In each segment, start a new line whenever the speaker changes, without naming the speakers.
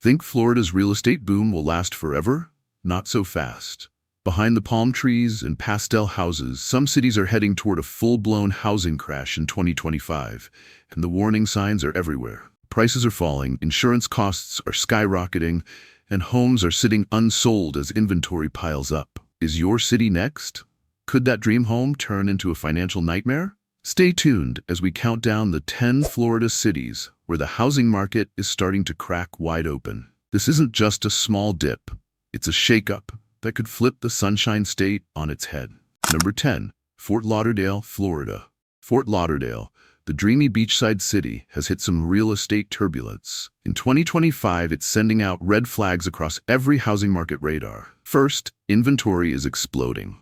Think Florida's real estate boom will last forever? Not so fast. Behind the palm trees and pastel houses, some cities are heading toward a full-blown housing crash in 2025, and the warning signs are everywhere. Prices are falling, insurance costs are skyrocketing, and homes are sitting unsold as inventory piles up. Is your city next? Could that dream home turn into a financial nightmare? Stay tuned as we count down the 10 Florida cities where the housing market is starting to crack wide open. This isn't just a small dip, it's a shakeup that could flip the Sunshine State on its head. Number 10. Fort Lauderdale, Florida. Fort Lauderdale, the dreamy beachside city, has hit some real estate turbulence. In 2025, it's sending out red flags across every housing market radar. First, inventory is exploding.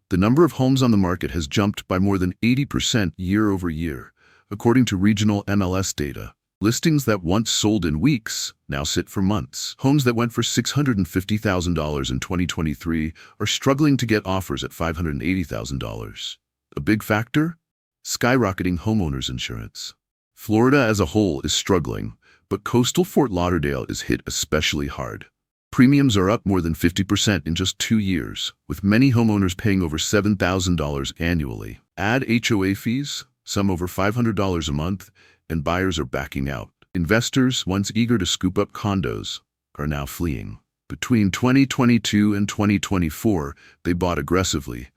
The number of homes on the market has jumped by more than 80% year over year, according to regional MLS data. Listings that once sold in weeks now sit for months. Homes that went for $650,000 in 2023 are struggling to get offers at $580,000. A big factor? Skyrocketing homeowners insurance. Florida as a whole is struggling, but coastal Fort Lauderdale is hit especially hard. Premiums are up more than 50% in just 2 years, with many homeowners paying over $7,000 annually. Add HOA fees, some over $500 a month, and buyers are backing out. Investors, once eager to scoop up condos, are now fleeing. Between 2022 and 2024, they bought aggressively,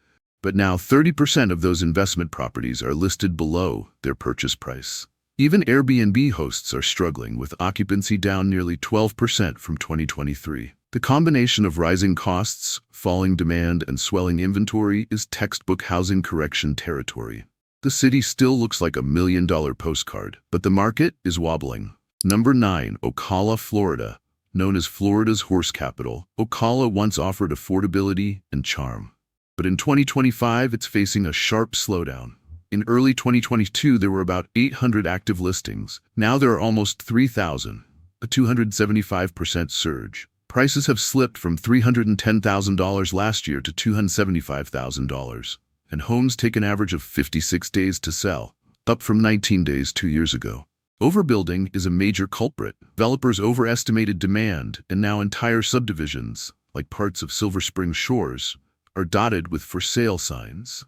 but now 30% of those investment properties are listed below their purchase price. Even Airbnb hosts are struggling, with occupancy down nearly 12% from 2023. The combination of rising costs, falling demand, and swelling inventory is textbook housing correction territory. The city still looks like $1 million postcard, but the market is wobbling. Number 9. Ocala, Florida. Known as Florida's horse capital, Ocala once offered affordability and charm. But in 2025, it's facing a sharp slowdown. In early 2022, there were about 800 active listings. Now there are almost 3,000, a 275% surge. Prices have slipped from $310,000 last year to $275,000. And homes take an average of 56 days to sell, up from 19 days 2 years ago. Overbuilding is a major culprit. Developers overestimated demand, and now entire subdivisions, like parts of Silver Spring Shores, are dotted with for sale signs.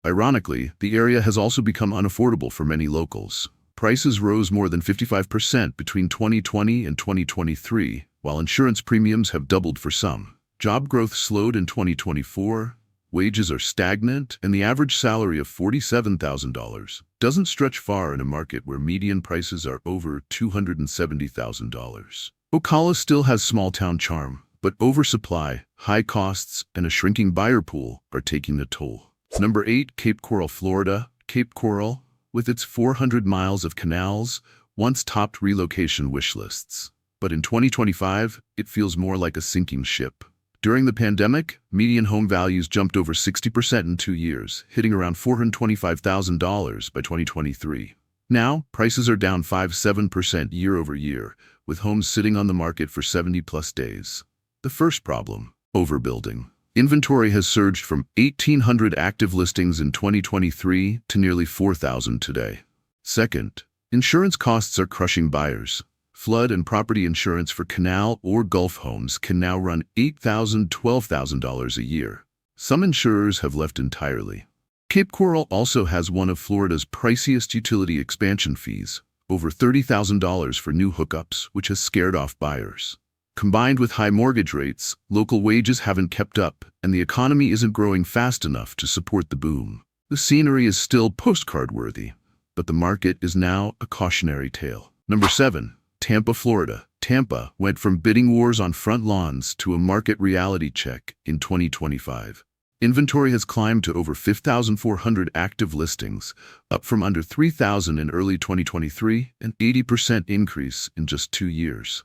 Ironically, the area has also become unaffordable for many locals. Prices rose more than 55% between 2020 and 2023, while insurance premiums have doubled for some. Job growth slowed in 2024. Wages are stagnant, and the average salary of $47,000 doesn't stretch far in a market where median prices are over $270,000. Ocala still has small-town charm, but oversupply, high costs, and a shrinking buyer pool are taking a toll. Number 8. Cape Coral, Florida. Cape Coral, with its 400 miles of canals, once topped relocation wish lists. But in 2025, it feels more like a sinking ship. During the pandemic, median home values jumped over 60% in 2 years, hitting around $425,000 by 2023. Now, prices are down 5–7% year over year, with homes sitting on the market for 70+ days. The first problem: overbuilding. Inventory has surged from 1,800 active listings in 2023 to nearly 4,000 today. Second, insurance costs are crushing buyers. Flood and property insurance for canal or Gulf homes can now run $8,000 to $12,000 a year. Some insurers have left entirely. Cape Coral also has one of Florida's priciest utility expansion fees, over $30,000 for new hookups, which has scared off buyers. Combined with high mortgage rates, local wages haven't kept up, and the economy isn't growing fast enough to support the boom. The scenery is still postcard-worthy, but the market is now a cautionary tale. Number 7. Tampa, Florida. Tampa went from bidding wars on front lawns to a market reality check in 2025. Inventory has climbed to over 5,400 active listings, up from under 3,000 in early 2023, an 80% increase in just 2 years.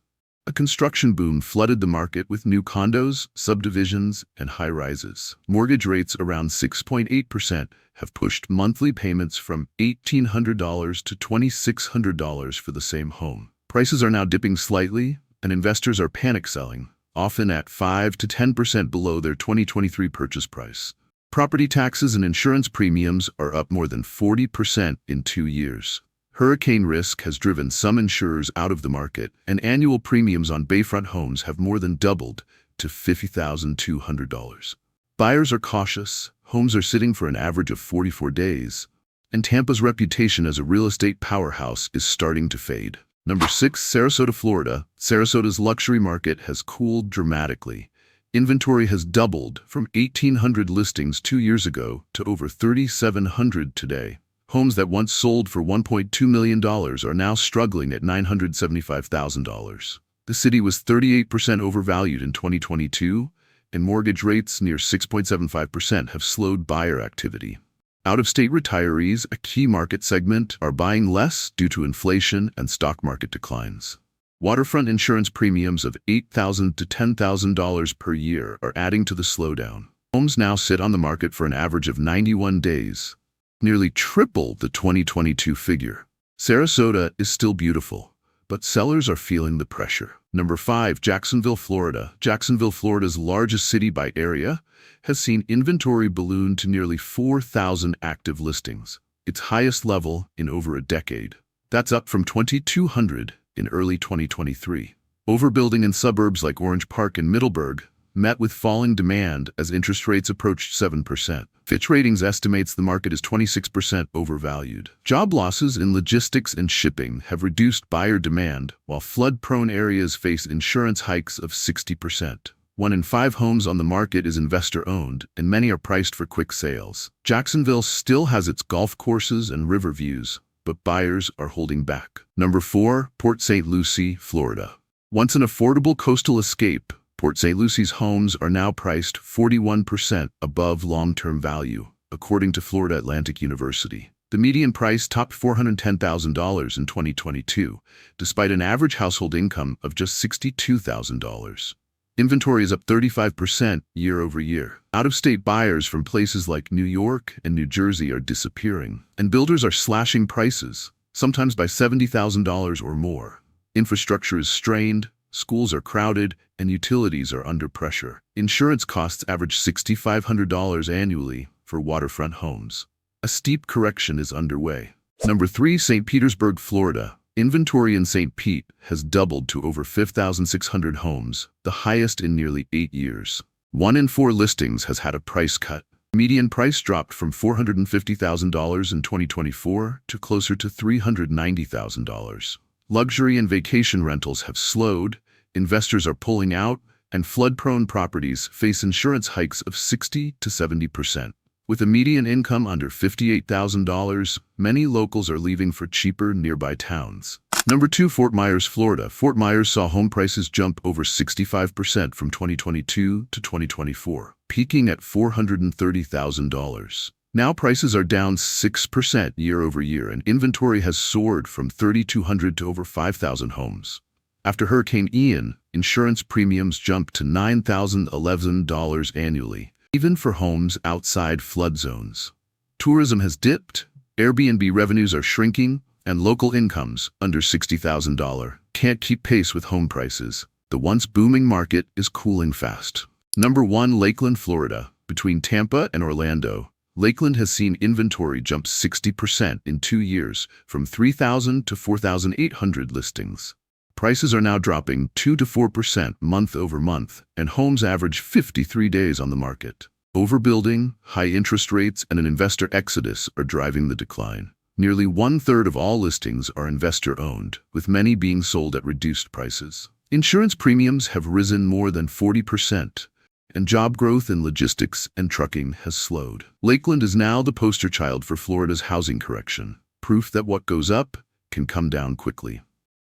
A construction boom flooded the market with new condos, subdivisions, and high-rises. Mortgage rates around 6.8% have pushed monthly payments from $1,800 to $2,600 for the same home. Prices are now dipping slightly, and investors are panic selling, often at 5 to 10% below their 2023 purchase price. Property taxes and insurance premiums are up more than 40% in 2 years. Hurricane risk has driven some insurers out of the market, and annual premiums on bayfront homes have more than doubled to $50,200. Buyers are cautious, homes are sitting for an average of 44 days, and Tampa's reputation as a real estate powerhouse is starting to fade. Number 6, Sarasota, Florida. Sarasota's luxury market has cooled dramatically. Inventory has doubled from 1,800 listings 2 years ago to over 3,700 today. Homes that once sold for $1.2 million are now struggling at $975,000. The city was 38% overvalued in 2022, and mortgage rates near 6.75% have slowed buyer activity. Out-of-state retirees, a key market segment, are buying less due to inflation and stock market declines. Waterfront insurance premiums of $8,000 to $10,000 per year are adding to the slowdown. Homes now sit on the market for an average of 91 days, nearly triple the 2022 figure. Sarasota is still beautiful, but sellers are feeling the pressure. Number 5, Jacksonville, Florida. Jacksonville, Florida's largest city by area, has seen inventory balloon to nearly 4,000 active listings, its highest level in over a decade. That's up from 2,200 in early 2023. Overbuilding in suburbs like Orange Park and Middleburg met with falling demand as interest rates approached 7%. Fitch Ratings estimates the market is 26% overvalued. Job losses in logistics and shipping have reduced buyer demand, while flood-prone areas face insurance hikes of 60%. 1 in 5 homes on the market is investor-owned, and many are priced for quick sales. Jacksonville still has its golf courses and river views, but buyers are holding back. Number 4, Port St. Lucie, Florida. Once an affordable coastal escape, Port St. Lucie's homes are now priced 41% above long-term value, according to Florida Atlantic University. The median price topped $410,000 in 2022, despite an average household income of just $62,000. Inventory is up 35% year over year. Out-of-state buyers from places like New York and New Jersey are disappearing, and builders are slashing prices, sometimes by $70,000 or more. Infrastructure is strained, schools are crowded, and utilities are under pressure. Insurance costs average $6,500 annually for waterfront homes. A steep correction is underway. Number 3, St. Petersburg, Florida. Inventory in St. Pete has doubled to over 5,600 homes, the highest in nearly 8 years. 1 in 4 listings has had a price cut. Median price dropped from $450,000 in 2024 to closer to $390,000. Luxury and vacation rentals have slowed, investors are pulling out, and flood-prone properties face insurance hikes of 60 to 70%. With a median income under $58,000, many locals are leaving for cheaper nearby towns. Number 2, Fort Myers, Florida. Fort Myers saw home prices jump over 65% from 2022 to 2024, peaking at $430,000. Now prices are down 6% year over year, and inventory has soared from 3,200 to over 5,000 homes. After Hurricane Ian, insurance premiums jumped to $9,011 annually, even for homes outside flood zones. Tourism has dipped, Airbnb revenues are shrinking, and local incomes, under $60,000, can't keep pace with home prices. The once booming market is cooling fast. Number 1, Lakeland, Florida. Between Tampa and Orlando, Lakeland has seen inventory jump 60% in 2 years, from 3,000 to 4,800 listings. Prices are now dropping 2 to 4% month over month, and homes average 53 days on the market. Overbuilding, high interest rates, and an investor exodus are driving the decline. Nearly 1/3 of all listings are investor-owned, with many being sold at reduced prices. Insurance premiums have risen more than 40%, and job growth in logistics and trucking has slowed. Lakeland is now the poster child for Florida's housing correction, proof that what goes up can come down quickly.